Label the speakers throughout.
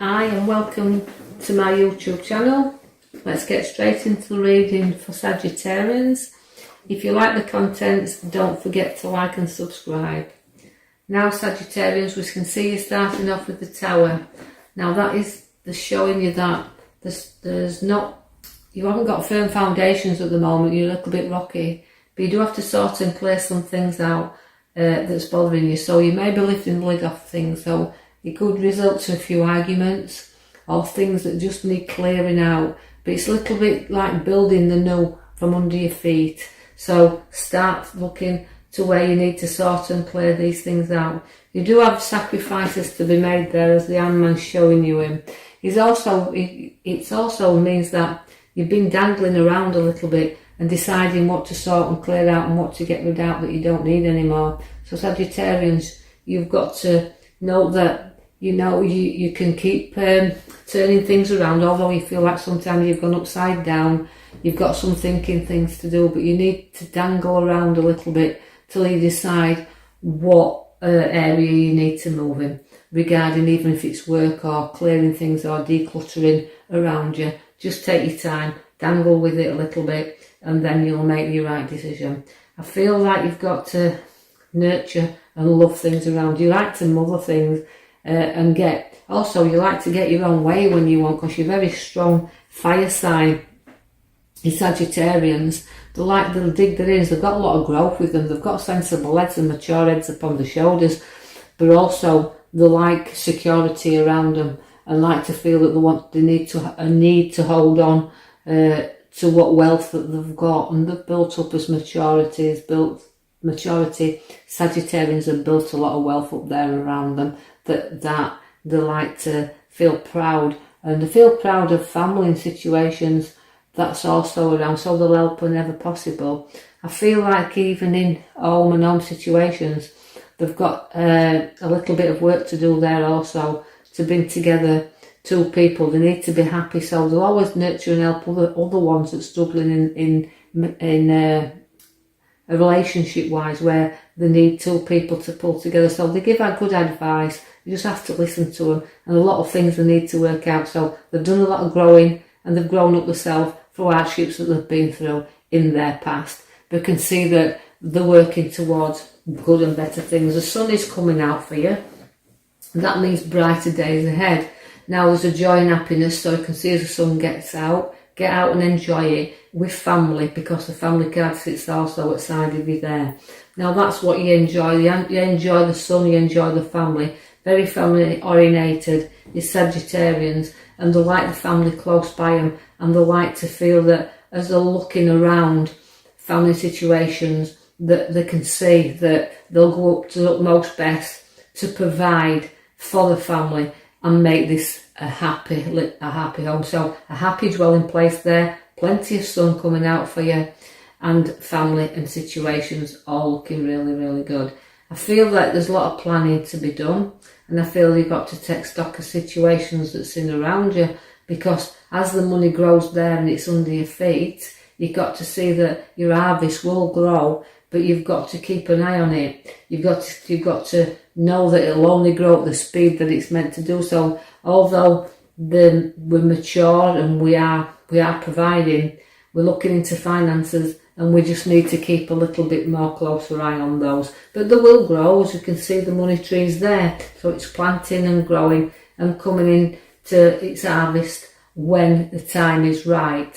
Speaker 1: Hi and welcome to my YouTube channel. Let's get straight into the reading for Sagittarians. If you like the contents, don't forget to like and subscribe. Now Sagittarians, we can see you starting off with the Tower. Now that is showing you that you haven't got firm foundations at the moment, you're a little bit rocky, but you do have to sort and clear some things out that's bothering you. So you may be lifting the lid off things, so it could result to a few arguments or things that just need clearing out, but it's a little bit like building the new from under your feet. So start looking to where you need to sort and clear these things out. You do have sacrifices to be made there, as the handman's showing you him. It also means that you've been dangling around a little bit and deciding what to sort and clear out and what to get rid out that you don't need anymore. So Sagittarians, you've got to know that you can keep turning things around, although you feel like sometimes you've gone upside down, you've got some thinking things to do, but you need to dangle around a little bit till you decide what area you need to move in, regarding even if it's work or clearing things or decluttering around you. Just take your time, dangle with it a little bit, and then you'll make your right decision. I feel like you've got to nurture and love things around you. You like to mother things and you like to get your own way when you want, because you're very strong fire sign. The Sagittarians, they'll dig their ears. They've got a lot of growth with them. They've got sensible heads and mature heads upon the shoulders, but also they like security around them and like to feel that they need to hold on to what wealth that they've got, and they've built up as maturity. Sagittarians have built a lot of wealth up there around them that they like to feel proud, and they feel proud of family and situations that's also around, so they'll help whenever possible. I feel like even in home and home situations, they've got a little bit of work to do there also to bring together two people. They need to be happy, so they'll always nurture and help other ones that's struggling in a relationship wise, where they need two people to pull together. So they give out good advice, you just have to listen to them, and a lot of things they need to work out. So they've done a lot of growing and they've grown up themselves through hardships that they've been through in their past, but can see that they're working towards good and better things. The sun is coming out for you, and that means brighter days ahead. Now there's a joy and happiness, so you can see as the sun gets out, get out and enjoy it with family, because the family card sits also outside of you there. Now that's what you enjoy. You enjoy the sun, you enjoy the family. Very family orientated is Sagittarians, and they like the family close by them, and they like to feel that as they're looking around family situations, that they can see that they'll go up to the utmost best to provide for the family and make this a happy home. So a happy dwelling place there, plenty of sun coming out for you, and family and situations all looking really, really good. I feel like there's a lot of planning to be done, and I feel you've got to take stock of situations that's in around you, because as the money grows there and it's under your feet, you've got to see that your harvest will grow, but you've got to keep an eye on it. You've got to know that it'll only grow at the speed that it's meant to do. So although we're mature and we are providing, we're looking into finances, and we just need to keep a little bit more closer eye on those. But they will grow, as you can see the money trees there. So it's planting and growing and coming in to its harvest when the time is right.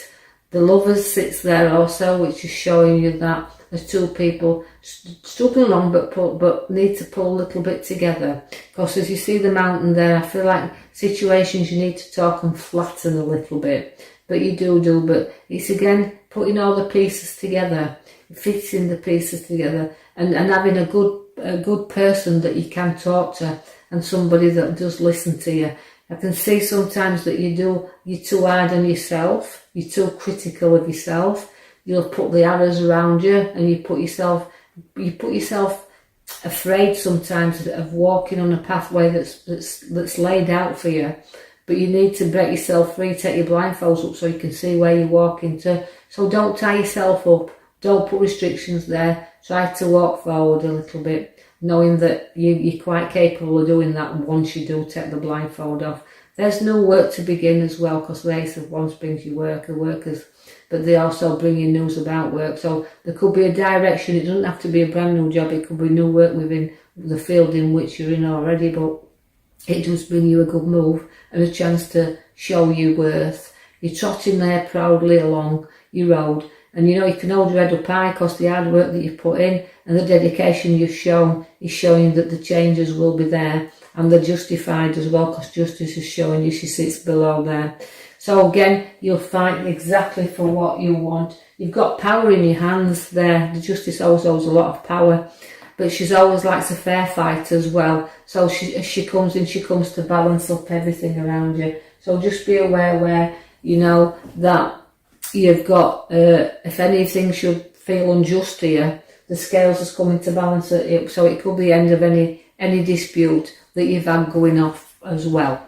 Speaker 1: The Lovers sits there also, which is showing you that there's two people struggling along but need to pull a little bit together. Because as you see the mountain there, I feel like situations you need to talk and flatten a little bit. But you do, but it's again putting all the pieces together, fixing the pieces together, and having a good person that you can talk to, and somebody that does listen to you. I can see sometimes that you're too hard on yourself, you're too critical of yourself. You'll put the arrows around you, and you put yourself afraid sometimes of walking on a pathway that's laid out for you. But you need to break yourself free, take your blindfolds up so you can see where you're walking to. So don't tie yourself up, don't put restrictions there, try to walk forward a little bit. knowing that you're quite capable of doing that once you do take the blindfold off. There's no work to begin as well, because the Ace of Wands brings you workers, but they also bring you news about work. So there could be a direction. It doesn't have to be a brand new job. It could be new work within the field in which you're in already, but it does bring you a good move and a chance to show your worth. You're trotting there proudly along your road, and you know you can hold your head up high because the hard work that you put in and the dedication you've shown is showing that the changes will be there, and they're justified as well, because justice is showing you she sits below there. So again, you'll fight exactly for what you want. You've got power in your hands there. The justice always holds a lot of power, but she's always likes a fair fight as well. So as she comes in, she comes to balance up everything around you. So just be aware where, you know, that you've got, if anything should feel unjust to you, the scales is coming to balance it up. So it could be the end of any dispute that you've had going off as well.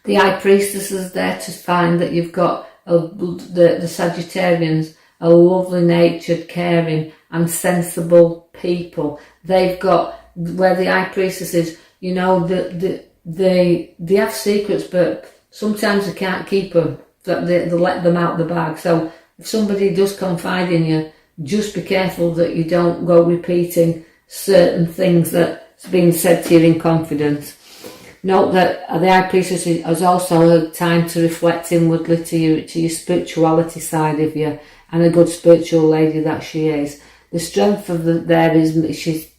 Speaker 1: The High Priestess is there to find that you've got the Sagittarians, a lovely natured, caring and sensible people. They've got, where the High Priestess is, you know, they have secrets, but sometimes they can't keep them. They let them out the bag. So if somebody does confide in you, just be careful that you don't go repeating certain things that's been said to you in confidence. Note that the High Priestess has also a time to reflect inwardly to your spirituality side of you, and a good spiritual lady that she is. The strength of there is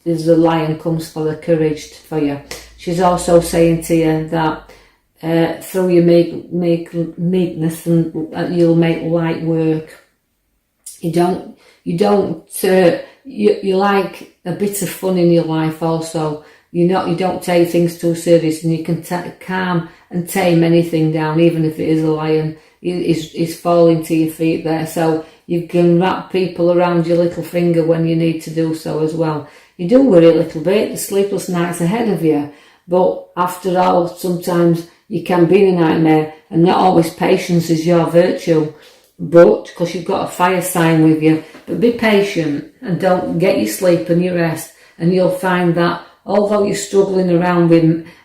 Speaker 1: the lion comes for the courage for you. She's also saying to you that through your meekness and you'll make light work. You like a bit of fun in your life also. You don't take things too serious, and you can calm and tame anything down, even if it is a lion. Is falling to your feet there. So you can wrap people around your little finger when you need to do so as well. You do worry a little bit, the sleepless nights ahead of you, but after all, sometimes you can be in a nightmare, and not always patience is your virtue, but because you've got a fire sign with you. But be patient and don't get your sleep and your rest, and you'll find that although you're struggling around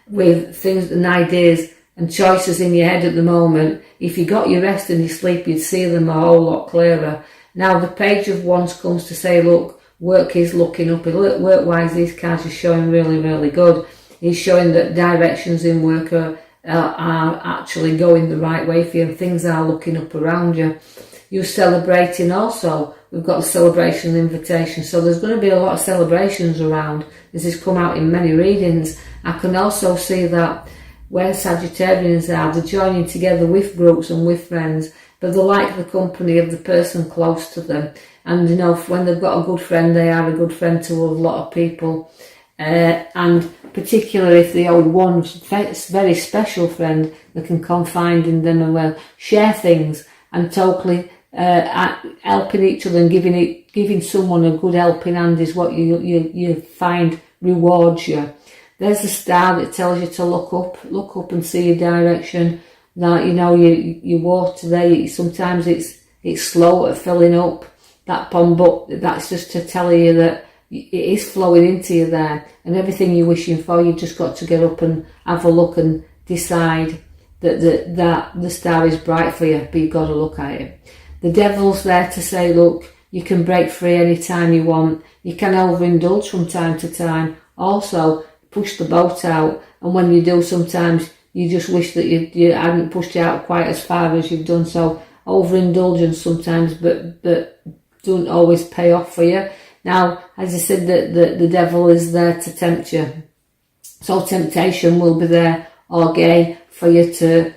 Speaker 1: with things and ideas and choices in your head at the moment, if you got your rest and your sleep, you'd see them a whole lot clearer. Now the Page of Wands comes to say, look, work is looking up. Work-wise, these cards are showing really, really good. It's showing that directions in work are actually going the right way for you, and things are looking up around you. You're celebrating also. We've got the celebration invitation, so there's going to be a lot of celebrations around. This has come out in many readings. I can also see that where Sagittarians are, they're joining together with groups and with friends, but they like the company of the person close to them. And you know, when they've got a good friend, they are a good friend to a lot of people. And particularly if they hold one very special friend, they can confide in them and well share things, and totally helping each other and giving someone a good helping hand is what you find rewards you. There's a star that tells you to look up and see your direction. That you know your water there. Sometimes it's slow at filling up that pond, but that's just to tell you that it is flowing into you there, and everything you're wishing for, you've just got to get up and have a look and decide that the star is bright for you, but you've got to look at it. The Devil's there to say, look, you can break free anytime you want. You can overindulge from time to time. Also, push the boat out, and when you do, sometimes you just wish that you hadn't pushed it out quite as far as you've done. So overindulgence sometimes, but don't always pay off for you. Now, as I said, the devil is there to tempt you. So temptation will be there all day for you to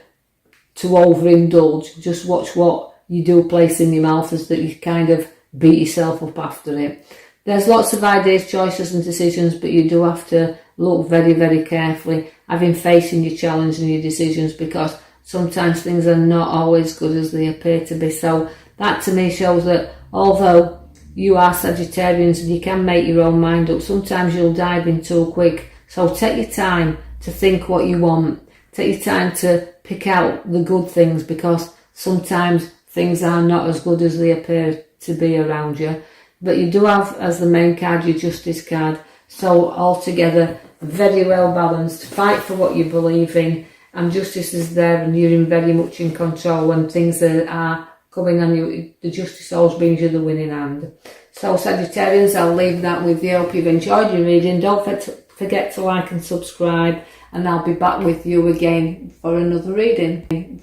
Speaker 1: overindulge. Just watch what you do place in your mouth, is that you kind of beat yourself up after it. There's lots of ideas, choices and decisions, but you do have to look very, very carefully, having faith in your challenge and your decisions, because sometimes things are not always good as they appear to be. So that to me shows that although you are Sagittarians and you can make your own mind up, sometimes you'll dive in too quick. So take your time to think what you want. Take your time to pick out the good things, because sometimes things are not as good as they appear to be around you. But you do have, as the main card, your Justice card. So altogether, very well balanced. Fight for what you believe in, and justice is there, and you're very much in control when things are coming on you. The justice always brings you the winning hand. So Sagittarians, I'll leave that with you. Hope you've enjoyed your reading. Don't forget to like and subscribe, and I'll be back with you again for another reading.